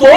2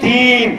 3।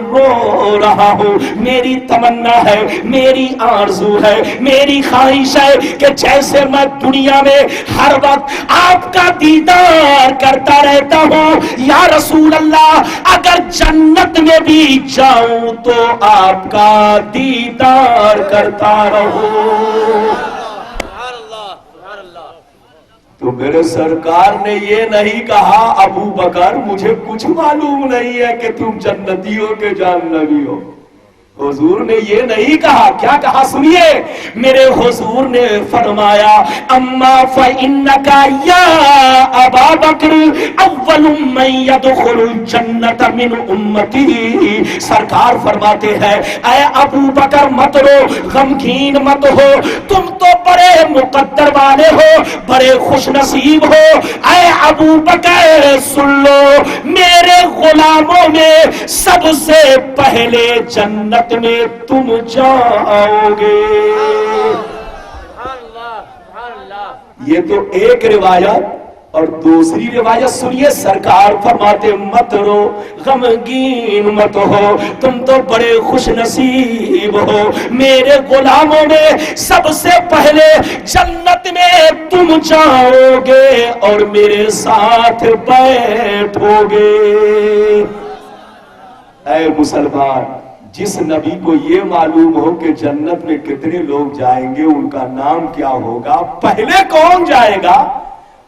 رو رہا ہوں. میری تمنا ہے, میری آرزو ہے, میری خواہش ہے کہ جیسے میں دنیا میں ہر وقت آپ کا دیدار کرتا رہتا ہوں, یا رسول اللہ اگر جنت میں بھی جاؤں تو آپ کا دیدار کرتا رہوں. تو میرے سرکار نے یہ نہیں کہا ابو بکر مجھے کچھ معلوم نہیں ہے کہ تم جنتی ہو کہ جہنمی ہو. حضور نے یہ نہیں کہا. کیا کہا سنیے, میرے حضور نے فرمایا اما فإنك یا ابا بکر اول من يدخل الجنت من امتی. سرکار فرماتے ہیں اے ابو بکر مت رو, غمگین مت ہو, تم تو بڑے مقدر والے ہو, بڑے خوش نصیب ہو. اے ابو بکر سن لو, میرے غلاموں میں سب سے پہلے جنت میں تم جاؤ گے. یہ تو ایک روایت. اور دوسری روایت سنیے, سرکار فرماتے مت رو, غمگین مت ہو, تم تو بڑے خوش نصیب ہو, میرے غلاموں میں سب سے پہلے جنت میں تم جاؤ گے اور میرے ساتھ بیٹھو گے. اے مسلمان, جس نبی کو یہ معلوم ہو کہ جنت میں کتنے لوگ جائیں گے, ان کا نام کیا ہوگا, پہلے کون جائے گا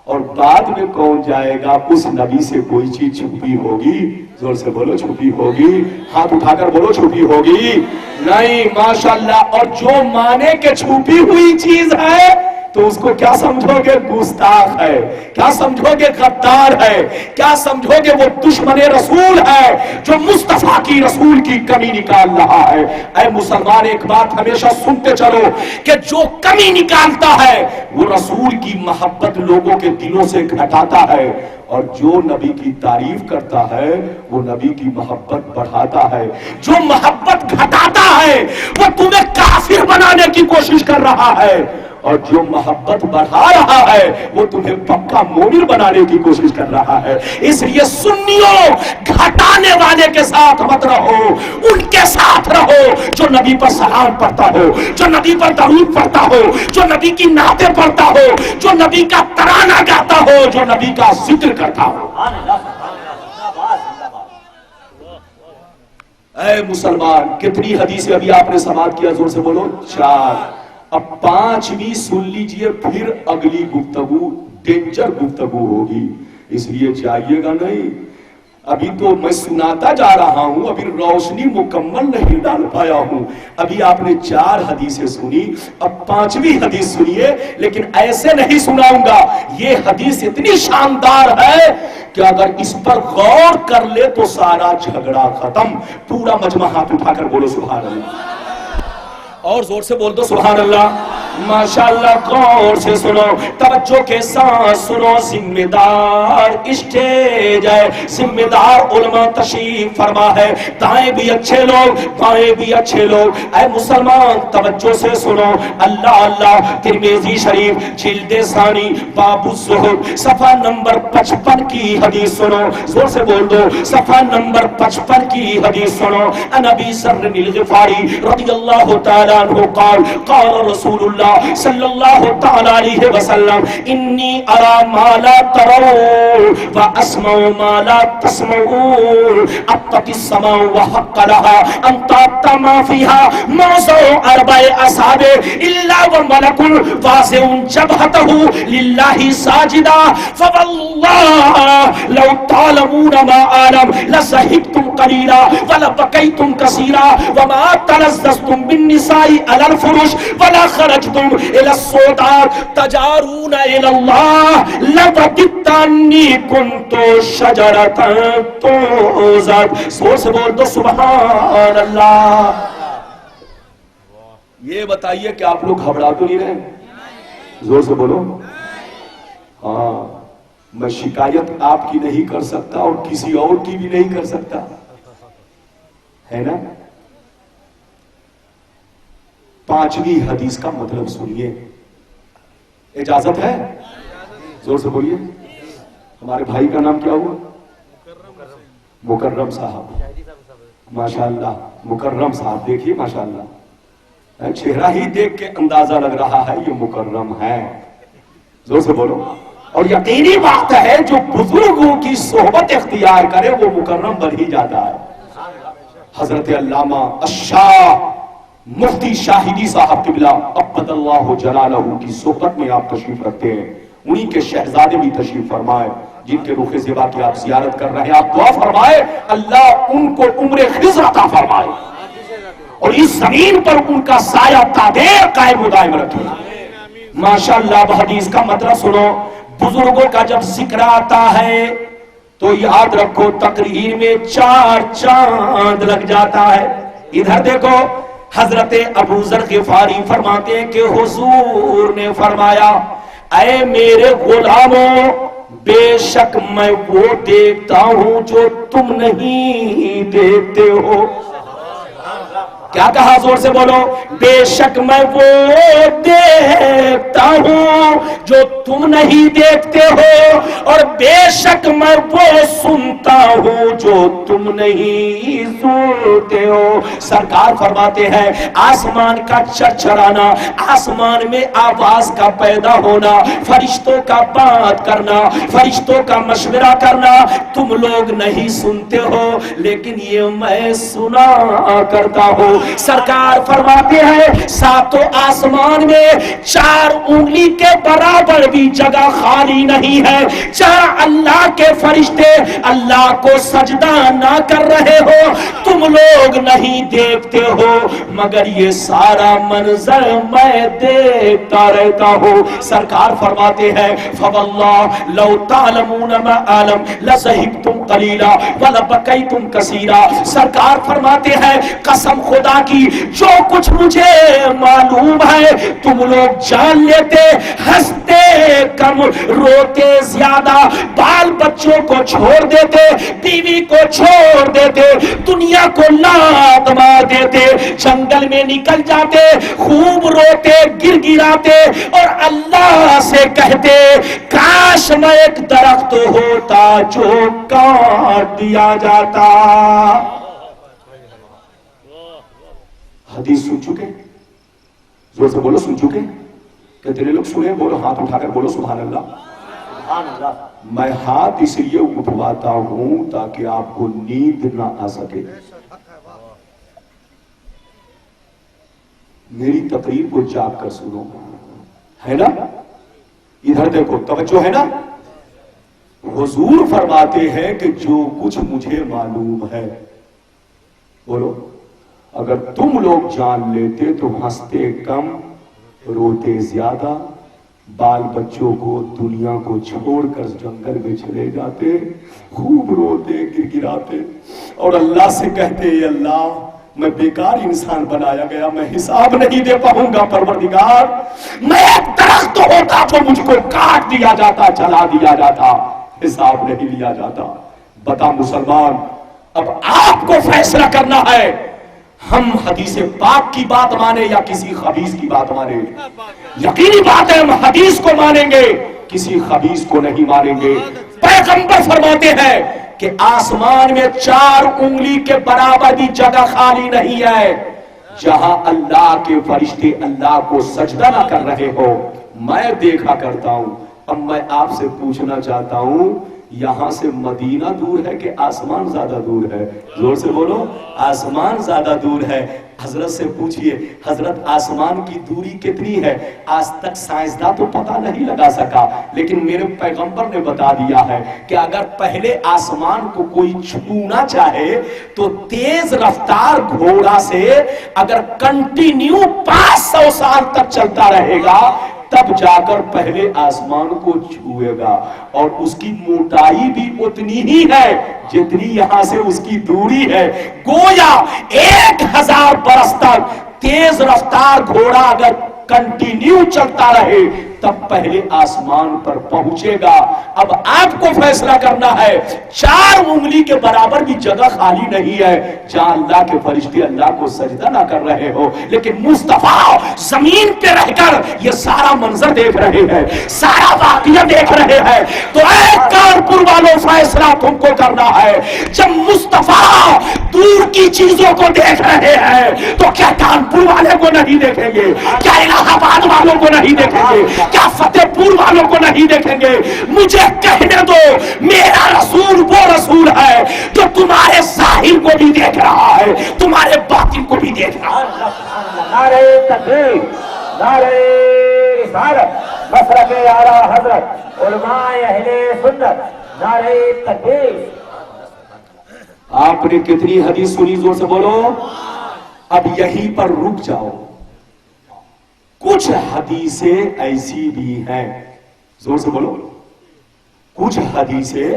اور بعد میں کون جائے گا, اس نبی سے کوئی چیز چھپی ہوگی؟ زور سے بولو چھپی ہوگی, ہاتھ اٹھا کر بولو چھپی ہوگی نہیں. ماشاءاللہ. اور جو مانے کہ چھپی ہوئی چیز ہے تو اس کو کیا سمجھو گے, گستاخ ہے, کیا سمجھو گے, غدار ہے, کیا سمجھو گے وہ دشمن رسول ہے جو مصطفیٰ کی رسول کی کمی نکال رہا ہے. اے مسلمان, ایک بات ہمیشہ سنتے چلو کہ جو کمی نکالتا ہے وہ رسول کی محبت لوگوں کے دلوں سے گھٹاتا ہے, اور جو نبی کی تعریف کرتا ہے وہ نبی کی محبت بڑھاتا ہے. جو محبت گھٹاتا ہے وہ تمہیں کافر بنانے کی کوشش کر رہا ہے, اور جو محبت بڑھا رہا ہے وہ تمہیں پکا مومن بنانے کی کوشش کر رہا ہے. اس لیے سنیوں, گھٹانے والے کے ساتھ مت رہو, ان کے ساتھ رہو جو نبی پر سلام پڑھتا ہو, جو نبی پر درود پڑھتا ہو, جو نبی کی نعتیں پڑھتا ہو, جو نبی کا ترانہ گاتا ہو, جو نبی کا ذکر کرتا ہو. اے مسلمان, کتنی حدیثیں ابھی آپ نے سماعت کیا, زور سے بولو 4. اب 5ویں سن لیجئے, پھر اگلی گفتگو ڈینجر گفتگو ہوگی, اس لیے جائیے گا نہیں. ابھی تو میں سناتا جا رہا ہوں, ابھی روشنی مکمل نہیں ڈال پایا ہوں. ابھی آپ نے 4 حدیثیں سنی, اب 5ویں حدیث سنیے, لیکن ایسے نہیں سناؤں گا. یہ حدیث اتنی شاندار ہے کہ اگر اس پر غور کر لے تو سارا جھگڑا ختم. پورا مجمع ہاتھ اٹھا کر بولو سبحان اللہ, اور زور سے بول دو سبحان اللہ. ماشاءاللہ, غور سے سنو, توجہ کے ساتھ سنو. ذمہ دار اسٹیج ہے, ذمہ دار علماء تشریف فرما ہے, دائیں بھی اچھے لوگ, بائیں بھی اچھے لوگ. اے مسلمان توجہ سے سنو. اللہ اللہ ترمذی شریف جلد ثانی باب الزہد صفحہ نمبر 55 کی حدیث سنو. زور سے بول دو, صفحہ نمبر 55 کی حدیث سنو. ان ابی ذر الغفاری رضی اللہ تعالی عنہ قال قال رسول اللہ صلی اللہ تعالی علیہ وسلم انی ارى ما لا ترون واسمع ما لا تسمعون. اطت السماء وحق لها ان تعطى ما فيها موضع 4 اصحاب الا وملك واضع جبهته لله ساجدا فوالله لو تعلمون ما اعلم لزهدتم قليلا ولبكيتم كثيرا وما تلذذتم بالنساء على الفرش ولا خرجتم الى الصوت تجارون الى الله لوددت اني كنت شجرة توزد. زور سے بول دو سبحان اللہ. یہ بتائیے کہ آپ لوگ گھبرا تو نہیں رہے؟ زور سے بولو. ہاں, میں شکایت آپ کی نہیں کر سکتا اور کسی اور کی بھی نہیں کر سکتا, ہے نا. 5ویں حدیث کا مطلب سنیے, اجازت ہے؟ زور سے بولیے. ہمارے بھائی کا نام کیا ہوا؟ مکرم صاحب. ماشاءاللہ مکرم صاحب دیکھیے ماشاءاللہ، چہرہ ہی دیکھ کے اندازہ لگ رہا ہے یہ مکرم ہے. زور سے بولو. اور یقینی بات ہے جو بزرگوں کی صحبت اختیار کرے وہ مکرم بن ہی جاتا ہے. حضرت علامہ الشاہ مفتی شاہدی صاحب قبلہ ابد اللہ جلالہ کی صحبت میں آپ تشریف رکھتے ہیں. انہی کے شہزادے بھی تشریف فرمائے جن کے رخ زیبا کی آپ زیارت کر رہے ہیں. آپ دعا فرمائے اللہ ان کو عمر خضر عطا فرمائے اور اس زمین پر ان کا سایہ تادیر قائم و دائم رکھے. ماشاءاللہ. اب حدیث کا مطلب سنو. بزرگوں کا جب ذکر آتا ہے تو یاد رکھو تقریر میں 4 چاند لگ جاتا ہے. ادھر دیکھو حضرت ابو ذر غفاری فرماتے ہیں کہ حضور نے فرمایا اے میرے غلاموں بے شک میں وہ دیکھتا ہوں جو تم نہیں دیکھتے ہو. کیا کہا؟ زور سے بولو. بے شک میں وہ دیکھتا ہوں جو تم نہیں دیکھتے ہو اور بے شک میں وہ سنتا ہوں جو تم نہیں سنتے ہو. سرکار فرماتے ہیں آسمان کا چرچرانا، آسمان میں آواز کا پیدا ہونا، فرشتوں کا بات کرنا، فرشتوں کا مشورہ کرنا تم لوگ نہیں سنتے ہو لیکن یہ میں سنا کرتا ہوں. سرکار فرماتے ہیں 7 آسمان میں 4 انگلی کے برابر بھی جگہ خالی نہیں ہے جہاں اللہ کے فرشتے اللہ کو سجدہ نہ کر رہے ہو تم لوگ نہیں دیکھتے ہو مگر یہ سارا منظر میں دیکھتا رہتا ہوں. سرکار فرماتے ہیں فواللہ لو تعلمون ما عالم لذہبتم قلیلا ولبکیتم کثیرا. سرکار فرماتے ہیں قسم خدا کی جو کچھ مجھے معلوم ہے تم لوگ جان لیتے ہنستے کم روتے زیادہ، بال بچوں کو چھوڑ دیتے، بیوی کو چھوڑ دیتے، دنیا کو لات مار دیتے، جنگل میں نکل جاتے، خوب روتے گر گراتے اور اللہ سے کہتے کاش میں ایک درخت ہوتا جو کاٹ دیا جاتا. حدیث سن چکے؟ زور سے بولو سن چکے؟ کتنے لوگ سنے؟ بولو ہاتھ اٹھا کر بولو سبحان اللہ. میں ہاتھ اس لیے اٹھواتا ہوں تاکہ آپ کو نیند نہ آ سکے. میری تقریر کو جاگ کر سنو، ہے نا؟ ادھر دیکھو توجہ ہے نا. حضور فرماتے ہیں کہ جو کچھ مجھے معلوم ہے، بولو اگر تم لوگ جان لیتے تو ہنستے کم روتے زیادہ، بال بچوں کو دنیا کو چھوڑ کر جنگل میں چلے جاتے، خوب روتے گر گراتے اور اللہ سے کہتے اے اللہ میں بیکار انسان بنایا گیا، میں حساب نہیں دے پاؤں گا پروردگار، میں ایک درخت ہوتا تو مجھ کو کاٹ دیا جاتا، جلا دیا جاتا، حساب نہیں لیا جاتا. بتا مسلمان اب آپ کو فیصلہ کرنا ہے ہم حدیث پاک کی بات مانیں یا کسی خبیث کی بات مانیں. یقینی بات ہے ہم حدیث کو مانیں گے، کسی خبیث کو نہیں مانیں گے. پیغمبر فرماتے ہیں کہ آسمان میں 4 انگلی کے برابر بھی جگہ خالی نہیں ہے جہاں اللہ کے فرشتے اللہ کو سجدہ نہ کر رہے ہو. میں دیکھا کرتا ہوں. اب میں آپ سے پوچھنا چاہتا ہوں یہاں سے مدینہ دور ہے کہ آسمان زیادہ دور ہے؟ زور سے بولو. آسمان زیادہ دور ہے. حضرت سے پوچھئے حضرت آسمان کی دوری کتنی ہے؟ آج تک سائنسداں تو پتہ نہیں لگا سکا لیکن میرے پیغمبر نے بتا دیا ہے کہ اگر پہلے آسمان کو کوئی چھونا چاہے تو تیز رفتار گھوڑا سے اگر کنٹینیو 500 سال تک چلتا رہے گا تب جا کر پہلے آسمان کو چھوئے گا اور اس کی موٹائی بھی اتنی ہی ہے جتنی یہاں سے اس کی دوری ہے. گویا 1000 برس تک تیز رفتار گھوڑا اگر کنٹینیو چلتا رہے تب پہلے آسمان پر پہنچے گا۔ اب آپ کو فیصلہ کرنا ہے، 4 انگلی کے برابر بھی جگہ خالی نہیں ہے جہاں اللہ کے فرشتے اللہ کو سجدہ نہ کر رہے ہو، لیکن مصطفیٰ زمین پہ رہ کر یہ سارا منظر دیکھ رہے ہیں، سارا واقعہ دیکھ رہے ہیں۔ تو اے کانپور والوں، فیصلہ تم کو کرنا ہے۔ جب مصطفیٰ دور کی چیزوں کو دیکھ رہے ہیں تو کیا کانپور والے کو نہیں دیکھیں گے؟ کیا الہ آباد والوں کو نہیں دیکھیں گے؟ کیا فتح پور والوں کو نہیں دیکھیں گے؟ مجھے کہنے دو، میرا رسول وہ رسول ہے جو تمہارے ظاہر کو بھی دیکھ رہا ہے، تمہارے باطن کو بھی دیکھ رہا ہے۔ نعرہ تکبیر، نعرہ رسالت، مسلک اعلیٰ حضرت علماء اہل سنت، نعرہ تکبیر۔ آپ نے کتنی حدیث سنی؟ زور سے بولو۔ اب یہیں پر رک جاؤ۔ کچھ حدیثیں ایسی بھی ہیں، زور سے بولو، کچھ حدیثیں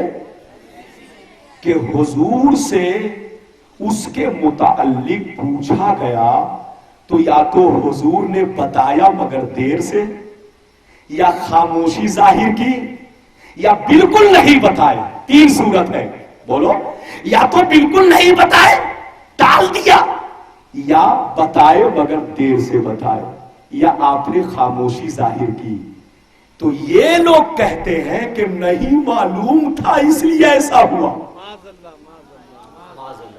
کہ حضور سے اس کے متعلق پوچھا گیا تو یا تو حضور نے بتایا مگر دیر سے، یا خاموشی ظاہر کی، یا بالکل نہیں بتائے۔ 3 صورت ہے، بولو۔ یا تو بالکل نہیں بتائے، ٹال دیا، یا بتائے مگر دیر سے بتائے، یا آپ نے خاموشی ظاہر کی۔ تو یہ لوگ کہتے ہیں کہ نہیں معلوم تھا اس لیے ایسا ہوا۔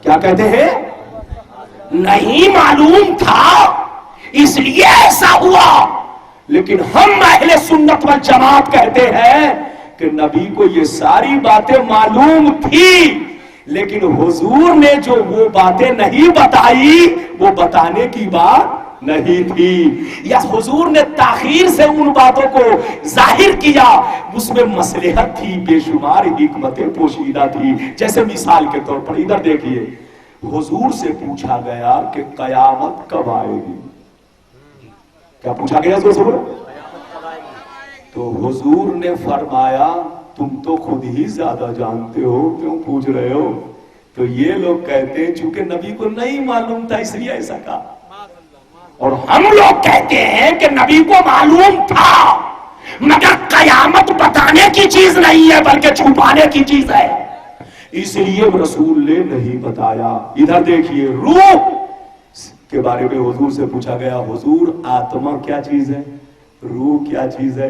کیا کہتے ہیں؟ نہیں معلوم تھا اس لیے ایسا ہوا۔ لیکن ہم اہل سنت والجماعت کہتے ہیں کہ نبی کو یہ ساری باتیں معلوم تھی، لیکن حضور نے جو وہ باتیں نہیں بتائی وہ بتانے کی بات نہیں تھی، یا حضور نے تاخیر سے ان باتوں کو ظاہر کیا، اس میں مصلحت تھی، بے شمار حکمتیں پوشیدہ تھی۔ جیسے مثال کے طور پر ادھر دیکھیے، حضور سے پوچھا گیا کہ قیامت کب آئے گی؟ کیا پوچھا گیا حضور سے؟ بولو۔ تو حضور نے فرمایا تم تو خود ہی زیادہ جانتے ہو، کیوں پوچھ رہے ہو؟ تو یہ لوگ کہتے ہیں چونکہ نبی کو نہیں معلوم تھا اس لیے ایسا کہا، اور ہم لوگ کہتے ہیں کہ نبی کو معلوم تھا مگر قیامت بتانے کی چیز نہیں ہے بلکہ چھپانے کی چیز ہے، اس لیے رسول نے نہیں بتایا۔ ادھر دیکھیے، روح کے بارے میں حضور سے پوچھا گیا، حضور آتما کیا چیز ہے، روح کیا چیز ہے؟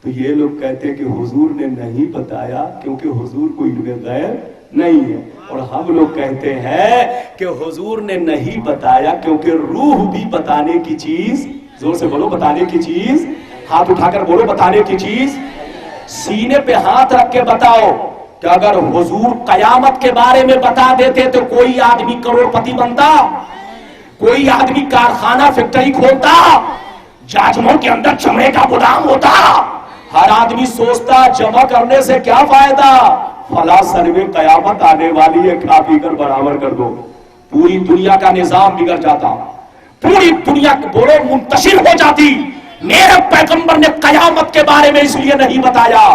تو یہ لوگ کہتے ہیں کہ حضور نے نہیں بتایا کیونکہ حضور کو علم غیب نہیں ہے، اور ہم لوگ کہتے ہیں کہ حضور نے نہیں بتایا کیونکہ روح بھی بتانے کی چیز، زور سے بولو، بتانے کی چیز، ہاتھ اٹھا کر بولو، بتانے کی چیز۔ سینے پہ ہاتھ رکھ کے بتاؤ کہ اگر حضور قیامت کے بارے میں بتا دیتے تو کوئی آدمی کروڑ پتی بنتا، کوئی آدمی کارخانہ فیکٹری کھولتا، جاجموں کے اندر چمڑے کا گودام ہوتا، ہر آدمی سوچتا جمع کرنے سے کیا فائدہ، فلاں سروے قیامت آنے والی ہے، کھا پی کر برابر کر دو، پوری دنیا کا نظام بگڑ جاتا، پوری دنیا بولو منتشر ہو جاتی۔ میرے پیغمبر نے قیامت کے بارے میں اس لیے نہیں بتایا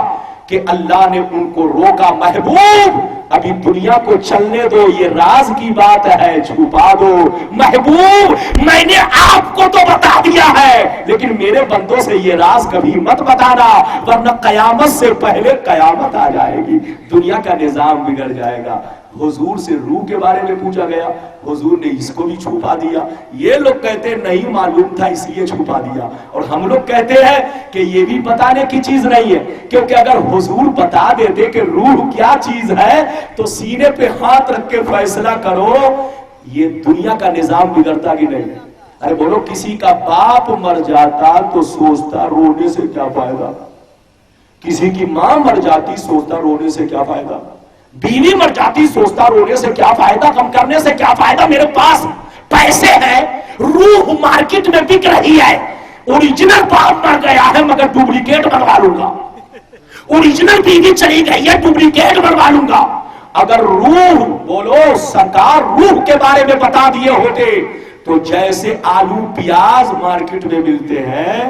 کہ اللہ نے ان کو روکا، محبوب ابھی دنیا کو چلنے دو، یہ راز کی بات ہے، چھپا دو۔ محبوب میں نے آپ کو تو بتا دیا ہے لیکن میرے بندوں سے یہ راز کبھی مت بتانا، ورنہ قیامت سے پہلے قیامت آ جائے گی، دنیا کا نظام بگڑ جائے گا۔ حضور سے روح کے بارے میں پوچھا گیا، حضور نے اس کو بھی چھپا دیا۔ یہ لوگ کہتے ہیں نہیں معلوم تھا اس لیے چھپا دیا، اور ہم لوگ کہتے ہیں کہ یہ بھی بتانے کی چیز نہیں ہے، کیونکہ اگر حضور بتا دیتے کہ روح کیا چیز ہے تو سینے پہ ہاتھ رکھ کے فیصلہ کرو، یہ دنیا کا نظام بگڑتا کہ نہیں؟ ارے بولو، کسی کا باپ مر جاتا تو سوچتا رونے سے کیا فائدہ، کسی کی ماں مر جاتی سوچتا رونے سے کیا فائدہ، بیوی مر جاتی سوچتا رونے سے کیا فائدہ، غم کرنے سے کیا فائدہ، میرے پاس پیسے ہیں، روح مارکیٹ میں بک رہی ہے، اوریجنل باپ مر گیا ہے مگر ڈپلیکیٹ بنوا لوں گا، اوریجنل بیوی چلی گئی ہے ڈپلیکیٹ بنوا لوں گا۔ اگر روح، بولو سرکار روح کے بارے میں بتا دیے ہوتے تو جیسے آلو پیاز مارکیٹ میں ملتے ہیں